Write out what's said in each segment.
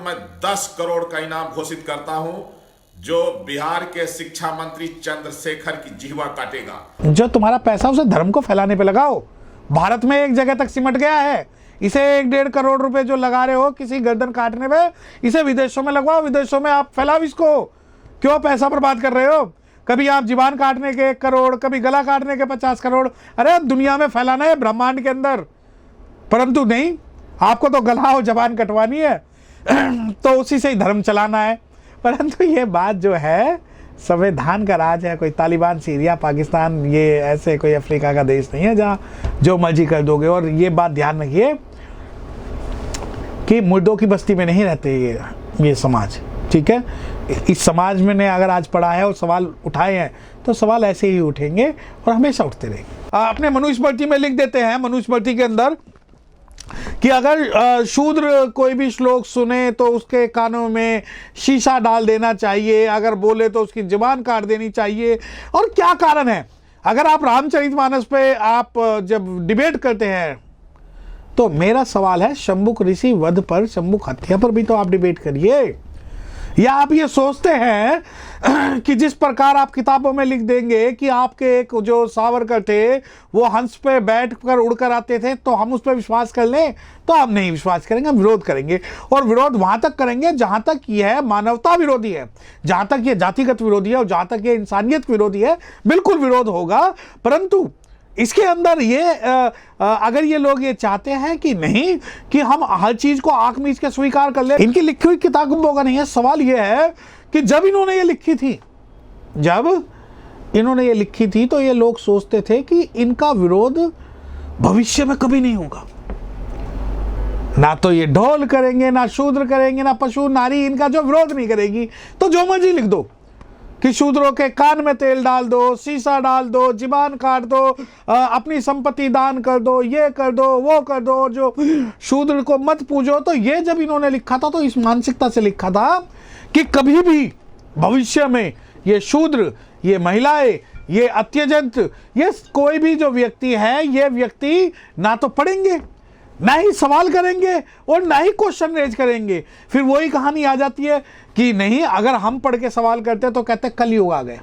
मैं 10 करोड़ का इनाम घोषित करता हूं, जो बिहार के शिक्षा मंत्री चंद्रशेखर की जिह्वा काटेगा। जो तुम्हारा पैसा उसे धर्म को फैलाने पे लगाओ। भारत में एक जगह तक सिमट गया है, इसे 1-1.5 करोड़ रुपए जो लगा रहे हो किसी गर्दन काटने में, इसे विदेशों में लगवाओ, विदेशों में आप फैलाओ इसको। क्यों पैसा बर्बाद कर रहे हो? कभी आप जीवान काटने के 1 करोड़, कभी गला काटने के 50 करोड़। अरे दुनिया में फैलाना है ब्रह्मांड के अंदर, परंतु नहीं, आपको तो गला और जबान कटवानी है तो उसी से ही धर्म चलाना है। परंतु ये बात जो है संविधान का राज है, कोई तालिबान, सीरिया, पाकिस्तान, ये ऐसे कोई अफ्रीका का देश नहीं है जहाँ जो मर्जी कर दोगे। और ये बात ध्यान रखिए कि मुर्दों की बस्ती में नहीं रहते ये समाज, ठीक है। इस समाज में ने अगर आज पढ़ा है और सवाल उठाए हैं तो सवाल ऐसे ही उठेंगे और हमेशा उठते रहेंगे। अपने मनुस्मृति में लिख देते हैं, मनुस्मृति के अंदर, कि अगर शूद्र कोई भी श्लोक सुने तो उसके कानों में शीशा डाल देना चाहिए, अगर बोले तो उसकी जुबान काट देनी चाहिए। और क्या कारण है? अगर आप रामचरितमानस पे आप जब डिबेट करते हैं तो मेरा सवाल है, शंभुक ऋषि वध पर, शंभुक हत्या पर भी तो आप डिबेट करिए। या आप ये सोचते हैं कि जिस प्रकार आप किताबों में लिख देंगे कि आपके एक जो सावरकर थे वो हंस पे बैठ कर उड़कर आते थे तो हम उस पर विश्वास कर लें? तो हम नहीं विश्वास करेंगे, हम विरोध करेंगे। और विरोध वहां तक करेंगे जहां तक यह मानवता विरोधी है, जहां तक ये जातिगत विरोधी है और जहां तक ये इंसानियत विरोधी है, बिल्कुल विरोध होगा। परंतु इसके अंदर ये अगर ये लोग ये चाहते हैं कि नहीं, कि हम हर चीज को आंख मीच के स्वीकार कर ले, इनकी लिखी हुई किताबों का नहीं है। सवाल ये है कि जब इन्होंने ये लिखी थी तो ये लोग सोचते थे कि इनका विरोध भविष्य में कभी नहीं होगा। ना तो ये ढोल करेंगे, ना शूद्र करेंगे, ना पशु नारी इनका जो विरोध नहीं करेगी। तो जो मर्जी लिख दो कि शूद्रों के कान में तेल डाल दो, शीशा डाल दो, जीवान काट दो, अपनी संपत्ति दान कर दो, ये कर दो, वो कर दो, जो शूद्र को मत पूजो। तो ये जब इन्होंने लिखा था तो इस मानसिकता से लिखा था कि कभी भी भविष्य में ये शूद्र, ये महिलाएं, ये अत्यजंत, ये कोई भी जो व्यक्ति है, ये व्यक्ति ना तो पढ़ेंगे, ना ही सवाल करेंगे और ना ही क्वेश्चन रेज करेंगे। फिर वही कहानी आ जाती है कि नहीं, अगर हम पढ़ के सवाल करते तो कहते कलयुग आ गया।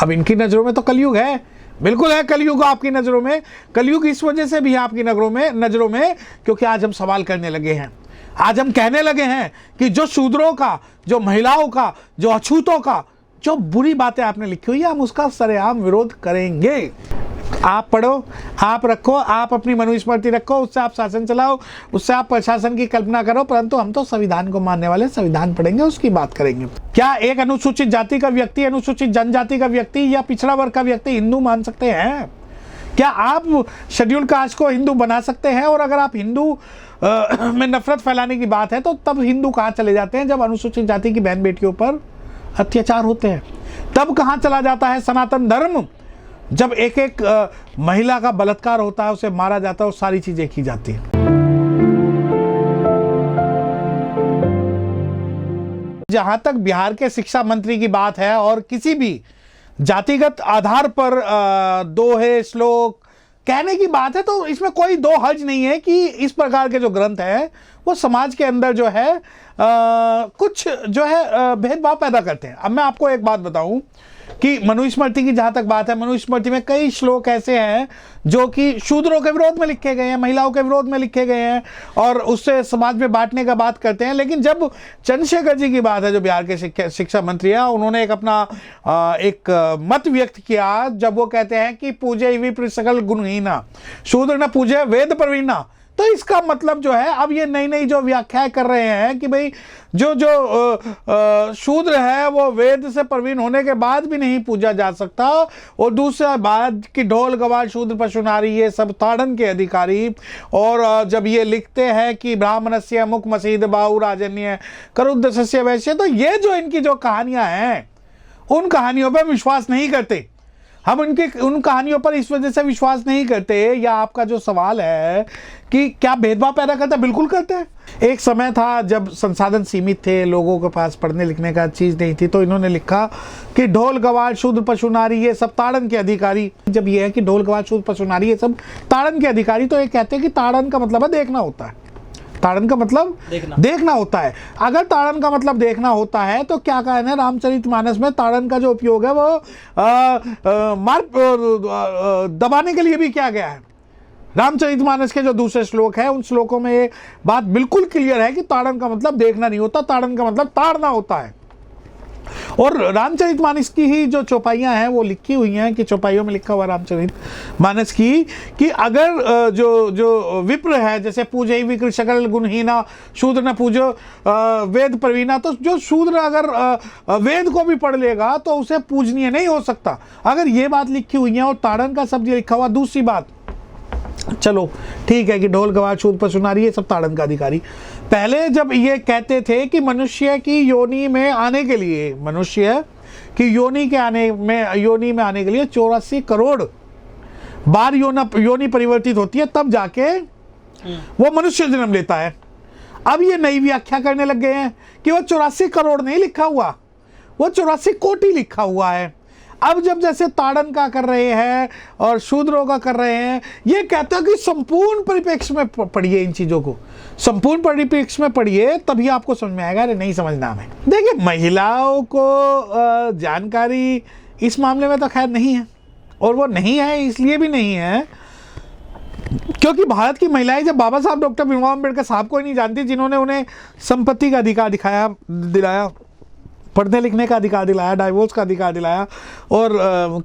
अब इनकी नजरों में तो कलयुग है, बिल्कुल है कलयुग आपकी नजरों में। कलयुग इस वजह से भी है आपकी नजरों में क्योंकि आज हम सवाल करने लगे हैं, आज हम कहने लगे हैं कि जो शूद्रों का, जो महिलाओं का, जो अछूतों का जो बुरी बातें आपने लिखी हुई है, हम उसका सरेआम विरोध करेंगे। आप पढ़ो, आप रखो, आप अपनी मनुस्मृति रखो, उससे आप शासन चलाओ, उससे आप प्रशासन की कल्पना करो, परंतु हम तो संविधान को मानने वाले, संविधान पढ़ेंगे, उसकी बात करेंगे। क्या एक अनुसूचित जाति का व्यक्ति, अनुसूचित जनजाति का व्यक्ति या पिछड़ा वर्ग का व्यक्ति हिंदू मान सकते हैं? क्या आप शेड्यूल कास्ट को हिंदू बना सकते हैं? और अगर आप हिंदू में नफरत फैलाने की बात है तो तब हिंदू कहाँ चले जाते हैं? जब अनुसूचित जाति की बहन बेटियों पर अत्याचार होते हैं। तब कहाँ चला जाता है सनातन धर्म? जब एक महिला का बलात्कार होता है, उसे मारा जाता है और सारी चीजें की जाती है। जहां तक बिहार के शिक्षा मंत्री की बात है और किसी भी जातिगत आधार पर दोहे श्लोक कहने की बात है, तो इसमें कोई दो हर्ज नहीं है कि इस प्रकार के जो ग्रंथ है वो समाज के अंदर जो है कुछ जो है भेदभाव पैदा करते हैं। अब मैं आपको एक बात बताऊं कि मनुस्मृति की जहां तक बात है, मनुस्मृति में कई श्लोक ऐसे हैं जो कि शूद्रों के विरोध में लिखे गए हैं, महिलाओं के विरोध में लिखे गए हैं और उससे समाज में बांटने का बात करते हैं। लेकिन जब चंद्रशेखर जी की बात है, जो बिहार के शिक्षा मंत्री है, उन्होंने एक अपना एक मत व्यक्त किया जब वो कहते हैं कि पूजे विप्र सकल गुणहीना, शूद्र न पूजे वेद प्रवीणा। तो इसका मतलब जो है, अब ये नई नई जो व्याख्याएं कर रहे हैं कि भाई जो शूद्र है वो वेद से प्रवीण होने के बाद भी नहीं पूजा जा सकता। और दूसरा बात कि ढोल गवार शूद्र पशु नारी ये सब ताड़न के अधिकारी। और जब ये लिखते हैं कि ब्राह्मणस्य मुख मसीद बाहु राजन्य करुद्ध सस्य वैश्य, तो ये जो इनकी जो कहानियां हैं उन कहानियों पर विश्वास नहीं करते। हम उन कहानियों पर इस वजह से विश्वास नहीं करते, या आपका जो सवाल है कि क्या भेदभाव पैदा करता है, बिल्कुल करते हैं। एक समय था जब संसाधन सीमित थे, लोगों के पास पढ़ने लिखने का चीज़ नहीं थी, तो इन्होंने लिखा कि ढोल गवार शूद्र पशु नारी ये सब ताड़न के अधिकारी। जब ये है कि ढोल गवार शूद्र पशु नारी ये सब ताड़न के अधिकारी, तो ये कहते हैं कि ताड़न का मतलब है देखना होता है। ताड़न का मतलब देखना होता है। अगर ताड़न का मतलब देखना होता है तो क्या कहना है रामचरितमानस में, ताड़न का जो उपयोग है वो दबाने के लिए भी किया गया है। रामचरितमानस के जो दूसरे श्लोक है उन श्लोकों में ये बात बिल्कुल क्लियर है कि ताड़न का मतलब देखना नहीं होता, ताड़न का मतलब ताड़ना होता है। और रामचरितमानस की ही जो चौपाइयाँ हैं वो लिखी हुई हैं कि चौपाइयों में लिखा हुआ रामचरितमानस की कि अगर जो विप्र है, जैसे पूजे विक्र शकल गुणहीना शूद्र न पूजो वेद प्रवीणा, तो जो शूद्र अगर वेद को भी पढ़ लेगा तो उसे पूजनीय नहीं हो सकता। अगर ये बात लिखी हुई है और ताड़न का शब्द लिखा हुआ, दूसरी बात चलो ठीक है कि ढोल गवार शूद्र पशु नारी ये सब ताड़न का अधिकारी। पहले जब ये कहते थे कि मनुष्य की योनि में आने के लिए, मनुष्य की योनि में आने के लिए 84 करोड़ बार योनि परिवर्तित होती है, तब जाके वो मनुष्य जन्म लेता है। अब ये नई व्याख्या करने लग गए हैं कि वो 84 करोड़ नहीं लिखा हुआ, वो 84 कोटि लिखा हुआ है। अब जब जैसे ताड़न का कर रहे हैं और शूद्रों का कर रहे हैं, ये कहते हैं कि संपूर्ण परिप्रेक्ष्य में पढ़िए, इन चीज़ों को संपूर्ण परिप्रेक्ष्य में पढ़िए तभी आपको समझ में आएगा। अरे नहीं समझना हमें। देखिए महिलाओं को जानकारी इस मामले में तो खैर नहीं है, और वो नहीं है इसलिए भी नहीं है क्योंकि भारत की महिलाएं जब बाबा साहब डॉक्टर भीमराव अम्बेडकर साहब को ही नहीं जानती, जिन्होंने उन्हें संपत्ति का अधिकार दिलाया, पढ़ने लिखने का अधिकार दिलाया, डाइवोर्स का अधिकार दिलाया और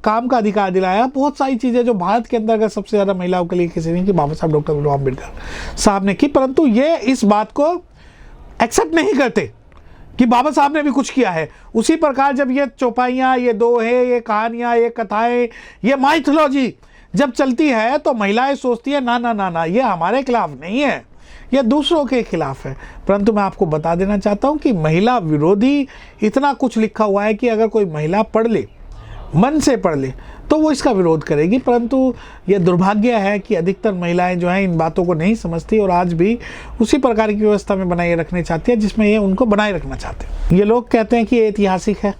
काम का अधिकार दिलाया, बहुत सारी चीज़ें जो भारत के अंदर सबसे ज़्यादा महिलाओं के लिए किसी ने की, बाबा साहब डॉक्टर भीमराव अम्बेडकर साहब ने की। परंतु ये इस बात को एक्सेप्ट नहीं करते कि बाबा साहब ने भी कुछ किया है। उसी प्रकार जब ये चौपाइयाँ, ये दोहे, ये कहानियाँ, ये कथाएँ, ये माइथोलॉजी जब चलती है तो महिलाएं सोचती है ना ना ना ना, ये हमारे खिलाफ नहीं है, ये दूसरों के खिलाफ है। परंतु मैं आपको बता देना चाहता हूँ कि महिला विरोधी इतना कुछ लिखा हुआ है कि अगर कोई महिला पढ़ ले, मन से पढ़ ले, तो वो इसका विरोध करेगी। परंतु ये दुर्भाग्य है कि अधिकतर महिलाएं जो हैं इन बातों को नहीं समझती और आज भी उसी प्रकार की व्यवस्था में बनाए रखने चाहती है जिसमें ये उनको बनाए रखना चाहते हैं। ये लोग कहते हैं कि ये ऐतिहासिक है,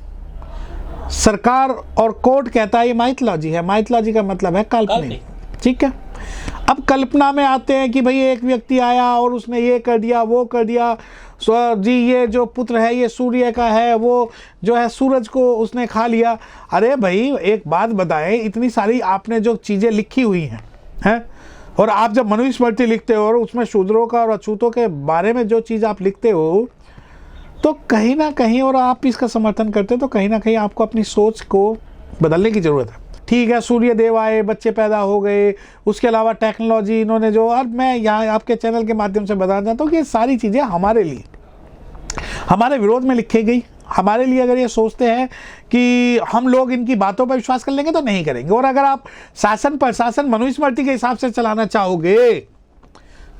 सरकार और कोर्ट कहता है ये माइथोलॉजी है। माइथोलॉजी का मतलब है काल्पनिक, ठीक है। अब कल्पना में आते हैं कि भाई एक व्यक्ति आया और उसने ये कर दिया, वो कर दिया, जी ये जो पुत्र है ये सूर्य का है, वो जो है सूरज को उसने खा लिया। अरे भाई एक बात बताएं, इतनी सारी आपने जो चीज़ें लिखी हुई हैं और आप जब मनुस्मृति लिखते हो और उसमें शूद्रों का और अछूतों के बारे में जो चीज़ आप लिखते हो, तो कहीं ना कहीं, और आप इसका समर्थन करते हो, तो कहीं ना कहीं आपको अपनी सोच को बदलने की ज़रूरत है। ठीक है, सूर्य देव आए, बच्चे पैदा हो गए, उसके अलावा टेक्नोलॉजी इन्होंने जो, और मैं यहाँ आपके चैनल के माध्यम से बताना चाहता हूँ कि ये सारी चीज़ें हमारे लिए, हमारे विरोध में लिखी गई। हमारे लिए अगर ये सोचते हैं कि हम लोग इनकी बातों पर विश्वास कर लेंगे तो नहीं करेंगे। और अगर आप शासन प्रशासन मनुस्मृति के हिसाब से चलाना चाहोगे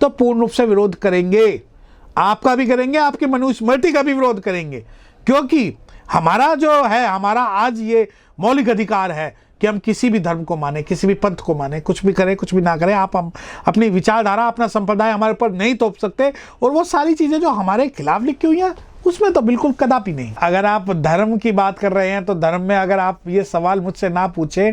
तो पूर्ण रूप से विरोध करेंगे, आपका भी करेंगे, आपकी मनुस्मृति का भी विरोध करेंगे। क्योंकि हमारा जो है, हमारा आज ये मौलिक अधिकार है कि हम किसी भी धर्म को माने, किसी भी पंथ को माने, कुछ भी करें कुछ भी ना करें, आप हम अपनी विचारधारा, अपना संप्रदाय हमारे ऊपर नहीं थोप सकते। और वो सारी चीज़ें जो हमारे खिलाफ लिखी हुई हैं उसमें तो बिल्कुल कदापि नहीं। अगर आप धर्म की बात कर रहे हैं तो धर्म में अगर आप ये सवाल मुझसे ना पूछे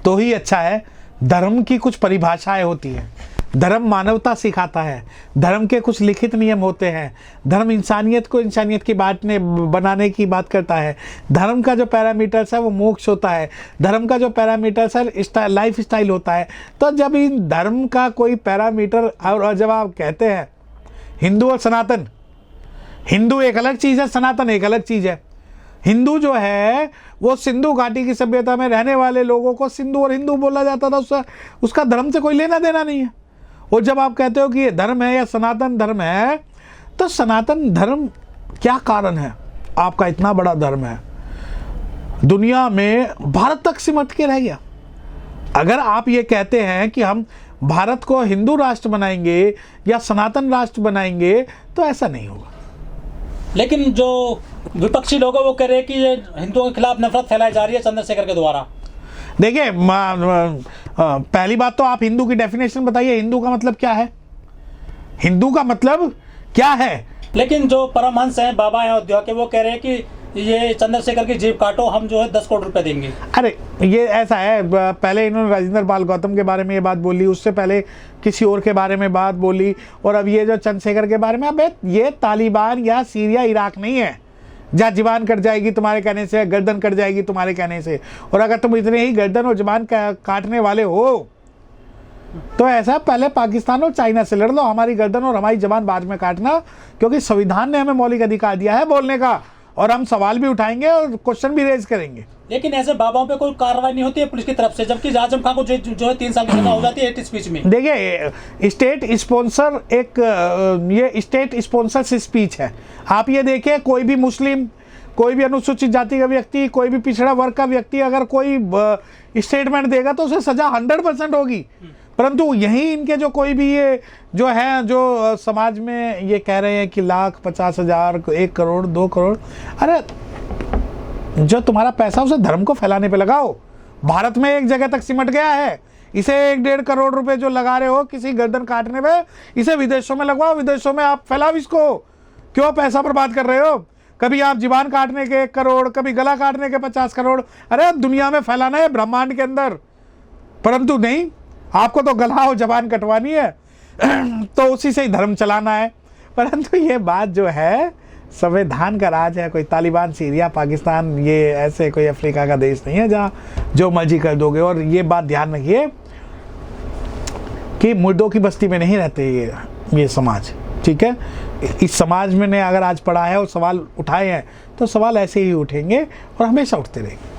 तो ही अच्छा है। धर्म की कुछ परिभाषाएं होती हैं, धर्म मानवता सिखाता है, धर्म के कुछ लिखित नियम होते हैं, धर्म इंसानियत को इंसानियत की बनाने की बात करता है। धर्म का जो पैरामीटर्स है वो मोक्ष होता है, धर्म का जो पैरामीटर्स है लाइफ स्टाइल होता है। तो जब इन धर्म का कोई पैरामीटर, और जब आप कहते हैं हिंदू और सनातन, हिंदू एक अलग चीज़ है, सनातन एक अलग चीज़ है। हिंदू जो है वो सिंधु घाटी की सभ्यता में रहने वाले लोगों को सिंधु और हिंदू बोला जाता था, उसका धर्म से कोई लेना देना नहीं है। और जब आप कहते हो कि ये धर्म है या सनातन धर्म है, तो सनातन धर्म क्या कारण है? आपका इतना बड़ा धर्म है, दुनिया में भारत तक सिमट के रह गया। अगर आप ये कहते हैं कि हम भारत को हिंदू राष्ट्र बनाएंगे या सनातन राष्ट्र बनाएंगे, तो ऐसा नहीं होगा। लेकिन जो विपक्षी लोग हैं वो कह रहे हैं कि ये हिंदुओं के खिलाफ नफरत फैलाई जा रही है चंद्रशेखर के द्वारा। देखिए पहली बात तो आप हिंदू की डेफिनेशन बताइए, हिंदू का मतलब क्या है? हिंदू का मतलब क्या है? लेकिन जो परमहंस हैं, बाबा अयोध्या के, वो कह रहे हैं कि ये चंद्रशेखर की जेब काटो, हम जो है 10 करोड़ रुपए देंगे। अरे ये ऐसा है, पहले इन्होंने राजेंद्र पाल गौतम के बारे में ये बात बोली, उससे पहले किसी और के बारे में बात बोली, और अब ये जो चंद्रशेखर के बारे में। अब ये तालिबान या सीरिया इराक नहीं है जहाँ जुबान कट जाएगी तुम्हारे कहने से, गर्दन कट जाएगी तुम्हारे कहने से। और अगर तुम इतने ही गर्दन और जुबान काटने वाले हो तो ऐसा पहले पाकिस्तान और चाइना से लड़ लो, हमारी गर्दन और हमारी जबान बाद में काटना, क्योंकि संविधान ने हमें मौलिक अधिकार दिया है बोलने का, और हम सवाल भी उठाएंगे और क्वेश्चन भी रेज करेंगे। लेकिन ऐसे बाबाओं पे कोई कार्रवाई नहीं होती है पुलिस की तरफ से, जबकि आजम खान को जो है 3 साल की सजा हो जाती है हेट स्पीच में। देखिए स्टेट स्पॉन्सर ये स्टेट स्पॉन्सर स्पीच है। आप ये देखिए, कोई भी मुस्लिम, कोई भी अनुसूचित जाति का व्यक्ति, कोई भी पिछड़ा वर्ग का व्यक्ति अगर कोई स्टेटमेंट देगा तो उसे सजा 100% होगी। परंतु यही इनके जो कोई भी ये जो है, जो समाज में ये कह रहे हैं कि 1,50,000, 1 करोड़, 2 करोड़, अरे जो तुम्हारा पैसा उसे धर्म को फैलाने पे लगाओ। भारत में एक जगह तक सिमट गया है, इसे 1-1.5 करोड़ रुपए जो लगा रहे हो किसी गर्दन काटने पे, इसे विदेशों में लगवाओ, विदेशों में आप फैलाओ इसको। क्यों पैसा बर्बाद कर रहे हो? कभी आप जीवान काटने के 1 करोड़, कभी गला काटने के 50 करोड़, अरे दुनिया में फैलाना है ब्रह्मांड के अंदर। परंतु नहीं, आपको तो गला और जबान कटवानी है तो उसी से ही धर्म चलाना है। परंतु ये बात जो है, संविधान का राज है, कोई तालिबान, सीरिया, पाकिस्तान, ये ऐसे कोई अफ्रीका का देश नहीं है जहाँ जो मर्जी कर दोगे। और ये बात ध्यान रखिए कि मुर्दों की बस्ती में नहीं रहते ये समाज, ठीक है। इस समाज में ने अगर आज पढ़ा है और सवाल उठाए हैं तो सवाल ऐसे ही उठेंगे और हमेशा उठते रहेंगे।